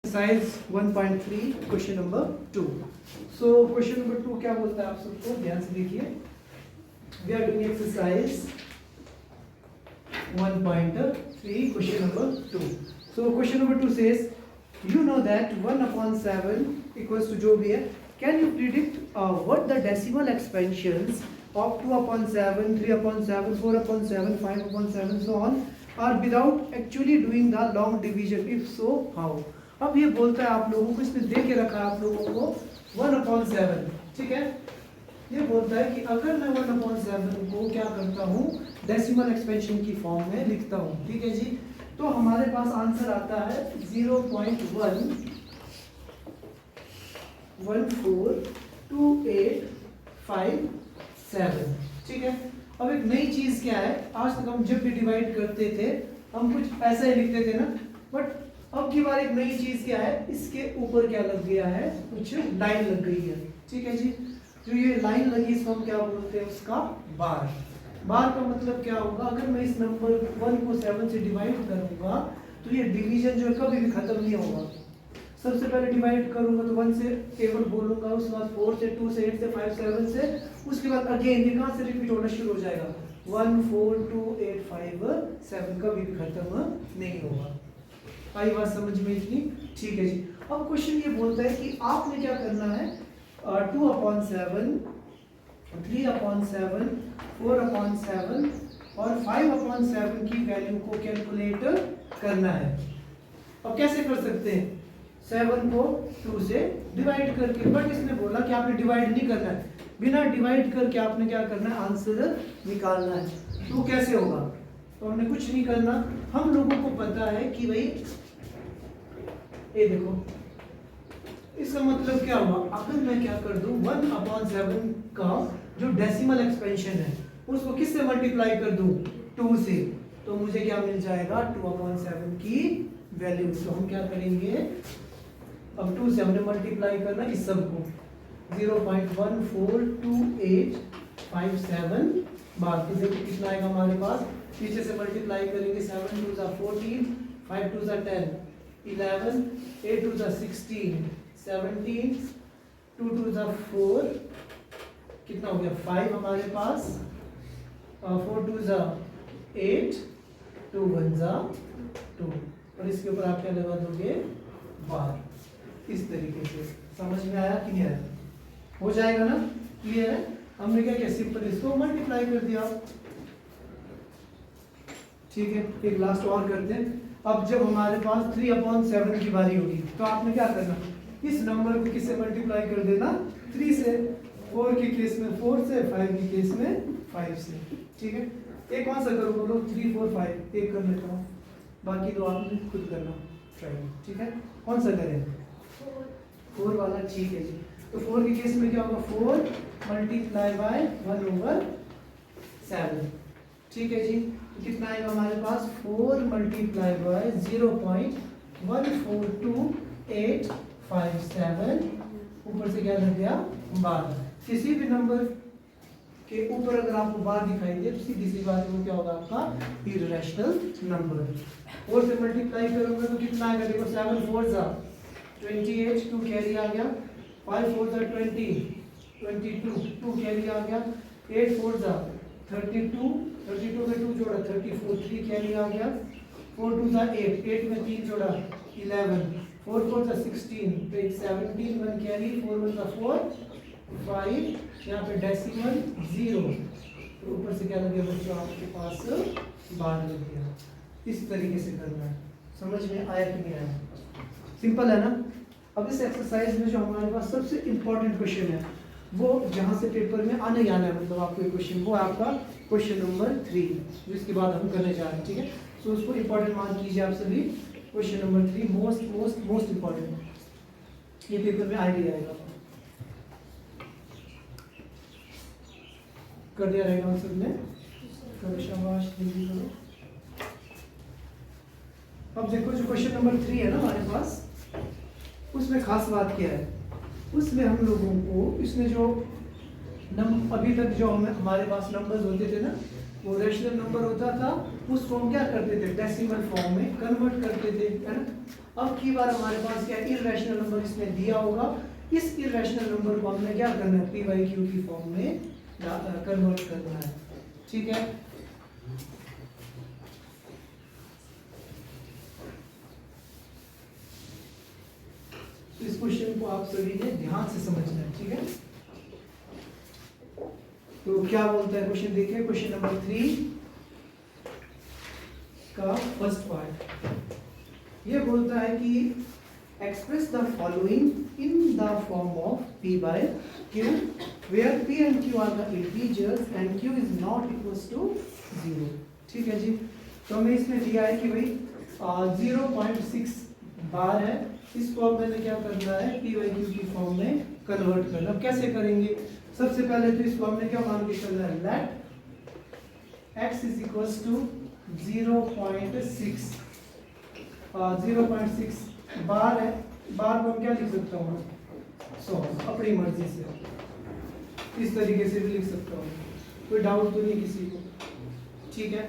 Exercise 1.3 question number 2। So question number 2 क्या बोलता है आप सबको ध्यान से देखिए। We are doing exercise 1.3 question number 2। So question number 2 says you know that 1/7 equals to जो भी है, can you predict what the decimal expansions of 2/7, 3/7, 4/7, 5/7 so on are without actually doing the long division, if so how। अब ये बोलता है आप लोगों को, इसने दे के रखा है आप लोगों को 1/7, ठीक है। ये बोलता है कि अगर मैं 1/7 को क्या करता हूँ, डेसिमल एक्सपेंशन की फॉर्म में लिखता हूँ, ठीक है जी। तो हमारे पास आंसर आता है 0.1142857, ठीक है। अब एक नई चीज क्या है, आज तक हम जब भी डिवाइड करते थे हम कुछ ऐसा ही लिखते थे ना, बट अब की बार एक नई चीज क्या है, इसके ऊपर क्या लग गया है, कुछ लाइन लग गई है, ठीक है जी। जो ये लाइन लगी इसको हम क्या बोलते हैं, उसका बार। बार का मतलब क्या होगा, अगर मैं इस नंबर 1 को 7 से डिवाइड करूंगा तो ये डिवीजन जो है कभी भी खत्म नहीं होगा। सबसे पहले डिवाइड करूंगा तो 1 से टेबल बोलूंगा, उसके बाद 4 से, 2 से, 8 से, 5, 7 से, उसके बाद अगेन ये कहां से रिपीट होना शुरू हो जाएगा, 1 4 2 8 5 7, कभी भी खत्म नहीं होगा। आई बात समझ में इतनी, ठीक है जी। अब क्वेश्चन ये बोलता है कि आपने क्या करना है, 2/7, 3/7, 4/7 और 5/7 की वैल्यू को कैलकुलेट करना है। अब कैसे कर सकते हैं, 7 को 2 से डिवाइड करके, बट इसने बोला कि आपने डिवाइड नहीं करना है, बिना डिवाइड करके आपने क्या करना है, आंसर निकालना है। तो कैसे होगा, तो हमने कुछ नहीं करना, हम लोगों को पता है कि भाई ये देखो इसका मतलब क्या हुआ, अगर मैं क्या कर दूं 1/7 का जो डेसिमल एक्सपेंशन है उसको किससे मल्टीप्लाई कर दूं, 2 से, तो मुझे क्या मिल जाएगा 2/7 की वैल्यू। तो हम क्या करेंगे, अब 2 से हमने मल्टीप्लाई करना इस सब को, 0.14287 बार, तो देखो कितना आएगा हमारे पास, पीछे से मल्टीप्लाई करेंगे, 7 2 14, 5 2 10, 11, 8 2 16, 17, 2 2 4, कितना हो गया 5 हमारे पास, 4 2 8, 2 1 2, और इसके ऊपर आप क्या लगा दोगे, बार। इस तरीके से समझ में आया कि नहीं आया, हो जाएगा ना, क्लियर है। हमने क्या किया, सिंपल इसको मल्टीप्लाई कर दिया, ठीक है। एक लास्ट और करते हैं। अब जब हमारे पास 3/7 की बारी होगी तो आपने क्या करना, इस नंबर को किससे मल्टीप्लाई कर देना, 3 से, 4 के केस में 4 से, 5 के केस में 5 से, ठीक है। एक कौन सा करो बोलो, 3 4 5, एक कर लेता हूँ, बाकी दो आपने खुद करना ट्राई, ठीक है। कौन सा करें, 4 वाला, ठीक है जी। तो 4 के केस में क्या होगा, 4 मल्टीप्लाई बाय 1/7, ठीक है जी। तो कितना आएगा हमारे पास, 4 मल्टीप्लाई बाय 0.14287, ऊपर से क्या लग गया, बार। किसी भी नंबर के ऊपर अगर आपको बार दिखाई दे तो सीधी सी बात है वो क्या होगा, आपका इररेशनल नंबर। 4 से मल्टीप्लाई करोगे तो कितना आएगा, देखो 7 4 28, 2 कैरी आ गया, 5 4 20, 22, 2 कैरी आ गया, 8 4 32, 32 में 2 जोड़ा 34, 3 कैरी आ गया, 4 2 8, 8 में 3 जोड़ा 11, 4 4 16, 17, 1 कैरी, 4 1 4 5, यहाँ पे डेसिमल 0, तो ऊपर से क्या लग गया बच्चों, आपके पास बार लग गया। इस तरीके से करना है, समझ में आया कि नहीं आया, सिंपल है ना। अब इस एक्सरसाइज में जो हमारे पास सबसे इंपॉर्टेंट क्वेश्चन है, वो जहाँ से पेपर में आने ही आना है, मतलब आपको एक क्वेश्चन, वो आपका क्वेश्चन नंबर 3, जिसके बाद हम करने जा रहे हैं, ठीक है। तो उसको इंपॉर्टेंट मान कीजिए आप सभी, question number 3 most most most important, ये पेपर में आएगा ही आएगा। कर दिया रहेगा हम सबने, करो शाबाश, जल्दी करो। अब देखो जो क्वेश्चन नंबर 3 है ना हमारे पास, उसमें खास बात क्या है, उसमें हम लोगों को, इसमें जो अभी तक जो हमारे पास नंबर्स होते थे ना, वो रेशनल नंबर होता था, उसको हम क्या करते थे, डेसिमल फॉर्म में कन्वर्ट करते थे, है ना। अब की बार हमारे पास क्या इरेशनल नंबर इसने दिया होगा, इस इरेशनल नंबर को हमने क्या करना है, पी बाई क्यू की फॉर्म में कन्वर्ट करना है। ठीक है, इस क्वेश्चन को आप सभी ने ध्यान से समझना है। ठीक है, तो क्या बोलता है क्वेश्चन, देखिए क्वेश्चन नंबर 3 का फर्स्ट पार्ट ये बोलता है कि express the following in the form of p by q where p and q are the integers and q is not equals to 0। ठीक है जी, तो हमें इसमें दिया है कि भाई 0.6 बार है, इसको अब मैंने क्या करना है, p by q की फॉर्म में कन्वर्ट करना। अब कैसे करेंगे, सबसे पहले तो इसको हमने क्या मान के चलना है, let x is equals to 0.6 bar है, बार को हम क्या लिख सकता हूँ, 100, अपनी मर्जी से इस तरीके से भी लिख सकता हूँ, कोई डाउट तो नहीं किसी को। ठीक है,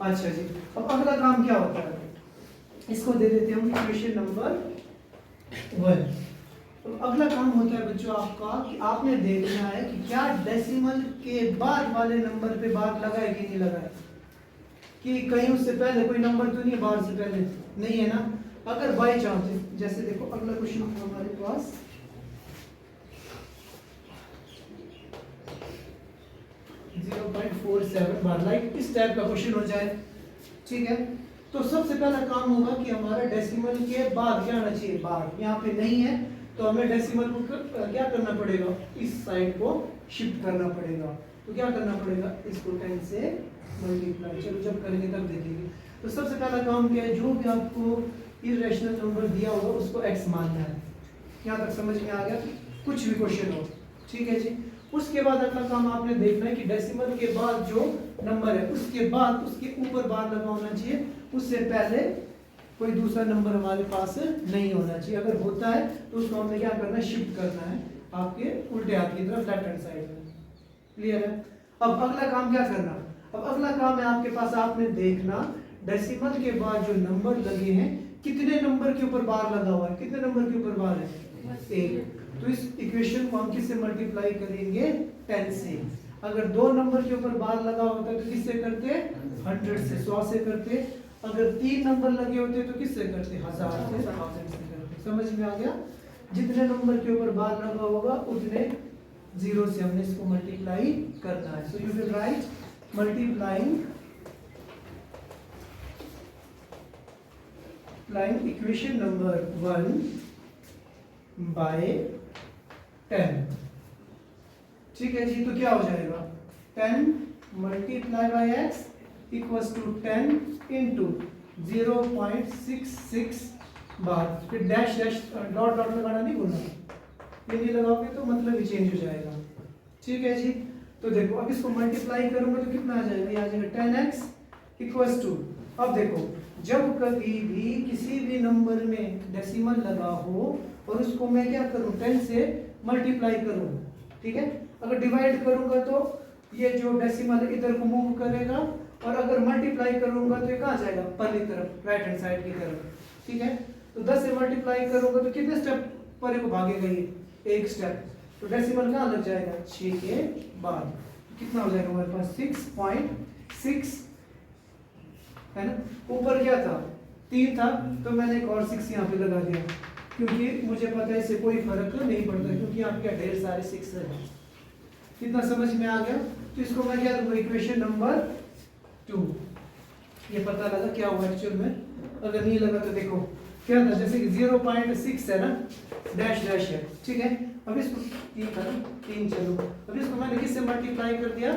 अच्छा जी, अब अगला काम क्या होता है, इसको दे देते हैं हम इक्वेशन नंबर 1। तो अगला काम होता है बच्चों आपका कि आपने देखना है कि क्या डेसिमल के बाद वाले नंबर पे बार लगा है कि नहीं लगा है, कि कहीं उससे पहले कोई नंबर तो नहीं है, बार से पहले नहीं है ना। अगर बाई चांस, जैसे देखो अगला क्वेश्चन हमारे पास 0.47 बार, लाइक इस टाइप का क्वेश्चन हो जाए। ठीक है, तो सबसे पहला काम होगा कि हमारा डेसिमल के बाद क्या आना चाहिए, बार यहाँ पे नहीं है, तो हमें डेसिमल को क्या करना पड़ेगा, इस साइड को शिफ्ट करना पड़ेगा। तो क्या करना पड़ेगा, इसको 10 से मल्टीप्लाई, चलो जब करेंगे तब देखेंगे। तो सबसे पहला काम क्या है, जो भी आपको इरेशनल नंबर दिया होगा उसको x मानना है। यहाँ तक समझ में आ गया, कुछ भी क्वेश्चन हो। ठीक है जी, उसके बाद अगला काम आपने देखना है कि डेसिमल के बाद जो नंबर है उसके बाद उसके ऊपर बार लगा होना चाहिए, उससे पहले कोई दूसरा नंबर हमारे पास नहीं होना चाहिए। अगर होता है तो उसको हमने क्या करना है, शिफ्ट करना है आपके उल्टे हाथ की तरफ, लेफ्ट हैंड साइड में। क्लियर है, अब अगला काम क्या करना, अब अगला काम है आपके पास, आपने देखना डेसिमल के बाद जो नंबर लगे हैं कितने नंबर के ऊपर बार लगा हुआ है, कितने नंबर के ऊपर बार है, 1। तो इस इक्वेशन को हम किससे मल्टीप्लाई करेंगे, 10 से। अगर 2 नंबर के ऊपर बार लगा होता है तो किससे करते, 100 से, 100 से करते। अगर 3 नंबर लगे होते तो किससे करते, 1000 से, 1000 से करते। समझ में आ गया, जितने नंबर के ऊपर बार लगा होगा उतने 0 से हमने इसको मल्टीप्लाई करना है। So you will write multiplying equation number 1 by 10। ठीक है जी, तो क्या हो जाएगा, 10 multiply by x equals to 10 into 0.66 bar, फिर डैश डैश डॉट डॉट लगाना नहीं भूलना, ये नहीं लगाओगे तो मतलब ही चेंज हो जाएगा। ठीक है जी, तो देखो अब इसको मल्टीप्लाई करूंगा तो कितना आ जाएगा, ये आ जाएगा 10x इक्वल्स टू, अब देखो जब कभी भी किसी भी नंबर में डेसिमल लगा हो और उसको मैं क्या करूं, 10 से मल्टीप्लाई करूं। ठीक है, अगर डिवाइड करूंगा तो ये जो डेसिमल इधर को मूव करेगा, और अगर मल्टीप्लाई करूंगा तो ये कहाँ जाएगा, पहली तरफ, राइट हैंड साइड की तरफ। ठीक है, तो 10 से मल्टीप्लाई करूंगा तो कितने स्टेप परे को भागेगा, ये 1 स्टेप, तो डेसिमल कहाँ लग जाएगा, 6 के बाद। कितना हो जाएगा हमारे पास, 6.6 है ना। ऊपर क्या था, 3 था, तो मैंने एक और 6 यहाँ पे लगा दिया, क्योंकि मुझे पता है इससे कोई फर्क नहीं पड़ता, क्योंकि यहाँ पे ढेर सारे 6 है। कितना समझ में आ गया, तो इसको मैं क्या दूंगा, इक्वेशन नंबर 2। ये पता लगा क्या हुआ एक्चुअल में, अगर नहीं लगा तो देखो क्या था, जैसे कि 0.6 है ना, डैश डैश है। ठीक है, अब इसको 3 था ना, 3, चलो अब इसको मैंने किससे मल्टीप्लाई कर दिया,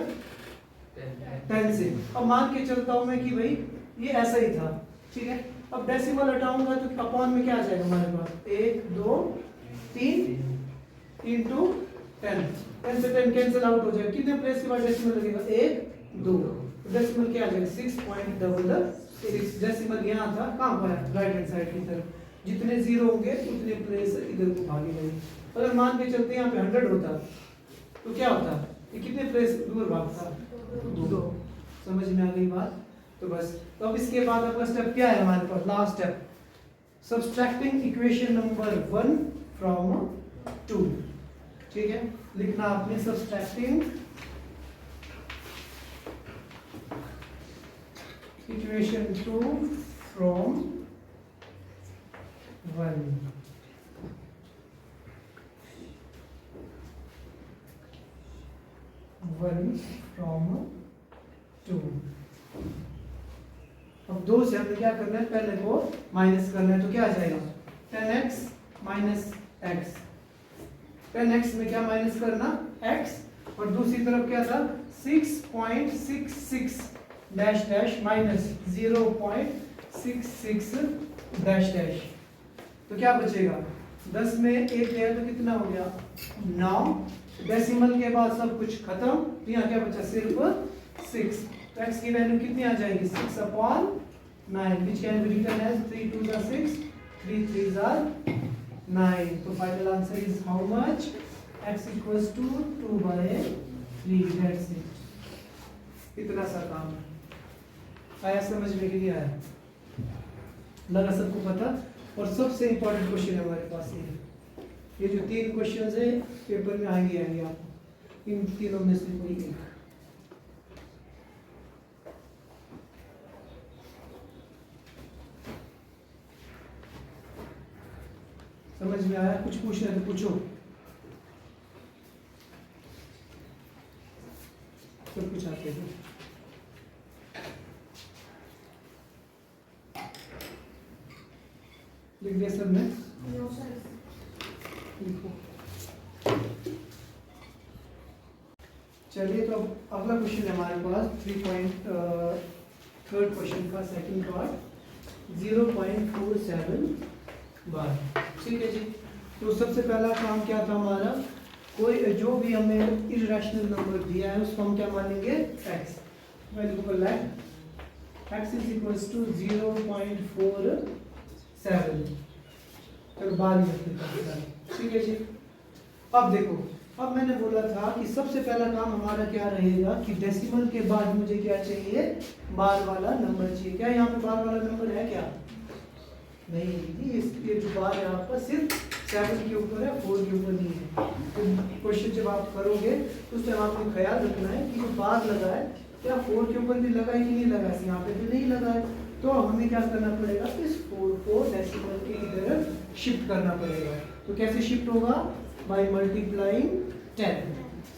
10 से। अब मान के चलता हूं मैं कि भाई ये ऐसा ही था। ठीक है, अब डेसिमल हटाऊंगा तो अपॉन में क्या आ जाएगा हमारे पास, 1 2 3 इंटू 10, 10 से 10 कैंसिल आउट हो जाएगा, कितने प्लेस के बाद डेसिमल लगेगा, 1 2, डेसिमल क्या आ जाएगा, 6.66। डेसिमल यहाँ था, कहाँ पर है, राइट हैंड साइड की तरफ, जितने 0 होंगे उतने प्लेस इधर को भागेगा। अगर मान के चलते यहाँ पे 100 होता तो क्या होता, ये कितने प्लेस दूर भागता, 2। समझ में आ गई बात, तो बस। तो अब इसके बाद आपका स्टेप क्या है हमारे पास, last step, subtracting equation number 1 from 2। ठीक है, लिखना आपने सब्सट्रैक्टिंग इक्वेशन 2 फ्रॉम 1। फ्रॉम 2। अब 2 से हमें क्या करना है, पहले को माइनस करना है, तो क्या आ जाएगा 10x माइनस एक्स। 10x में क्या माइनस करना x, और दूसरी तरफ क्या था 6.66 dash dash minus 0.66 dash dash, तो क्या बचेगा 10 में 1 गया तो कितना हो गया 9। डेसिमल के बाद सब कुछ खत्म, तो यहाँ क्या बचा सिर्फ 6। तो x की वैल्यू कितनी आ जाएगी 6/9, which can be written as 3 2s are 6, 3 3s are 9। तो final answer is how much, x equals to 2/3। that's it। इतना सा काम है। आया समझ में कि नहीं आया, लगा सबको पता। और सबसे इंपॉर्टेंट क्वेश्चन है हमारे पास ये जो 3 क्वेश्चंस है पेपर में आएंगे आपको, इन तीनों में से कोई एक। समझ में आया, कुछ पूछना है तो पूछो, सब कुछ आते हैं। लिख दिया सब ने, लिखो। चलिए, तो अब अगला क्वेश्चन है हमारे पास 3.3 क्वेश्चन का सेकंड पार्ट 0.47 बार। ठीक है जी। तो सबसे पहला काम क्या था हमारा, कोई जो भी हमें इर्रेशनल नंबर दिया है उसको हम क्या मानेंगे x। वैल्यू को let x is equals to 0.47। चलो बार ही। ठीक है जी। अब देखो, अब मैंने बोला था कि सबसे पहला काम हमारा क्या रहेगा कि डेसिमल के बाद मुझे क्या चाहिए, बार वाला नंबर चाहिए। क्या यहाँ पे बार वाला नंबर है क्या? नहीं, ये जो बार है आपका सिर्फ 7 के ऊपर है, 4 के ऊपर नहीं है। तो क्वेश्चन जब आप करोगे तो उस टाइम आपको ख्याल रखना है कि जो बार लगा है क्या 4 के ऊपर भी लगा है कि नहीं लगा है, यहाँ पे भी नहीं लगा है। तो हमें क्या करना पड़ेगा, इस 4 को डेसिमल के इधर शिफ्ट करना पड़ेगा। तो कैसे शिफ्ट होगा, बाय मल्टीप्लाइंग 10।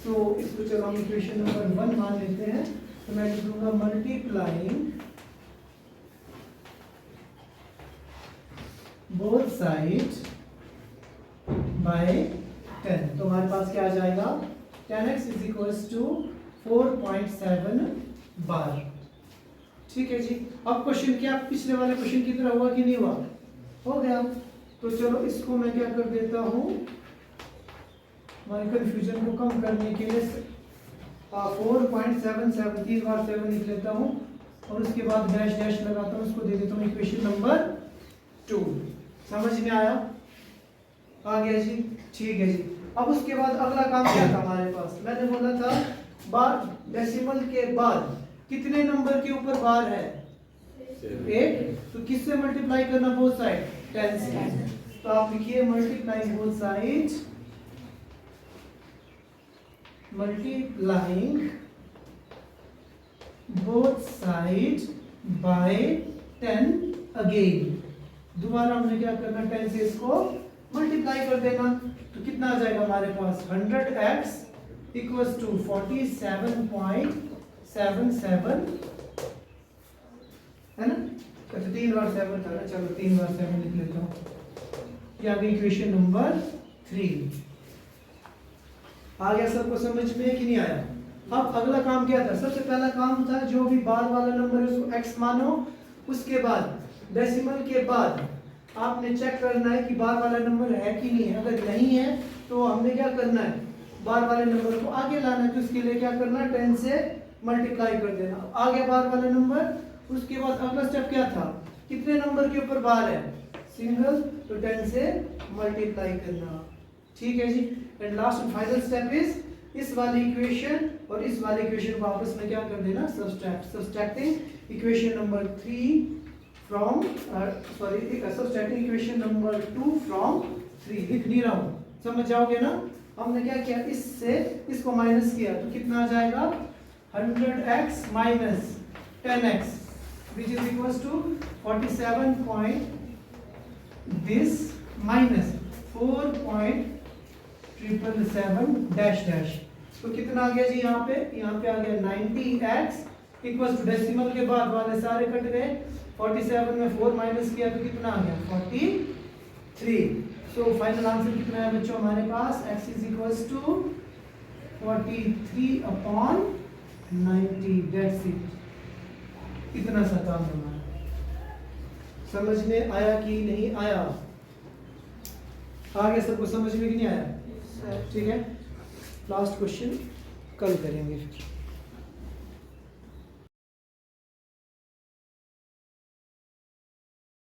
सो इसको चलो हम इक्वेशन नंबर 1 मान लेते हैं। तो मैं लिख दूंगा मल्टीप्लाइंग बोथ साइड बाय 10। तो हमारे पास क्या आ जाएगा 10x इज इक्वल्स टू 4.7 बार। ठीक है जी। अब क्वेश्चन क्या पिछले वाले क्वेश्चन की तरह हुआ कि नहीं हुआ, हो गया। तो चलो इसको मैं क्या कर देता हूँ, हमारे कंफ्यूजन को कम करने के लिए 4.77 3 बार 7 लिख लेता हूँ और उसके बाद डैश डैश लगाता हूँ, उसको दे देता हूँ इक्वेशन नंबर 2। समझ में आया, आ गया जी। ठीक है जी। अब उसके बाद अगला काम क्या था हमारे पास, मैंने बोला था बार डेसिमल के बाद कितने नंबर के ऊपर बार है 8। तो किससे मल्टीप्लाई करना बोथ साइड 10 से। तो आप लिखिए multiplying both side, multiplying both side by 10 again. दोबारा हमने क्या करना 10 से इसको मल्टीप्लाई कर देना। तो कितना आ जाएगा हमारे पास 100x इक्वल्स टू 47.77 है ना। अच्छा 3 बार 7 था ना, चलो 3 बार 7 लिख लेता हूँ। ये आ गई इक्वेशन नंबर 3। आ गया सबको समझ में कि नहीं आया। अब अगला काम क्या था, सबसे पहला काम था जो भी बार वाला नंबर है उसको x मानो। उसके बाद डेसिमल के बाद आपने चेक करना है कि बार वाला नंबर है कि नहीं है। अगर नहीं है तो हमने क्या करना है, बार वाले नंबर को आगे लाना है। तो उसके लिए क्या करना है 10 से मल्टीप्लाई कर देना। आ गया बार वाला नंबर। उसके बाद अगला स्टेप क्या था, कितने नंबर के ऊपर बार है, सिंगल। तो 10 से मल्टीप्लाई करना। ठीक है जी। And last and final step is इस वाली इक्वेशन और इस वाले इक्वेशन को आपस में क्या कर देना, subtract. Subtracting equation number 3 from sorry subtracting equation number 2 from 3 लिख नहीं रहा हूँ, समझ जाओगे ना। हमने क्या किया, इससे इसको माइनस किया तो कितना आ जाएगा 100x minus 10x which is equals to 47 point this minus 4.777 dash dash, तो कितना आ गया जी यहाँ पे आ गया 90x इक्वल्स टू डेसिमल के बाद वाले सारे कट गए, 47 में 4 माइनस किया तो कितना आ गया 43। सो फाइनल आंसर कितना है बच्चों हमारे पास, x is equals to 43 upon 90, that's it. इतना सा काम हमारा, समझ में आया कि नहीं आया, आगे सबको समझ में कि नहीं आया, ठीक है। लास्ट क्वेश्चन कल करेंगे फिर।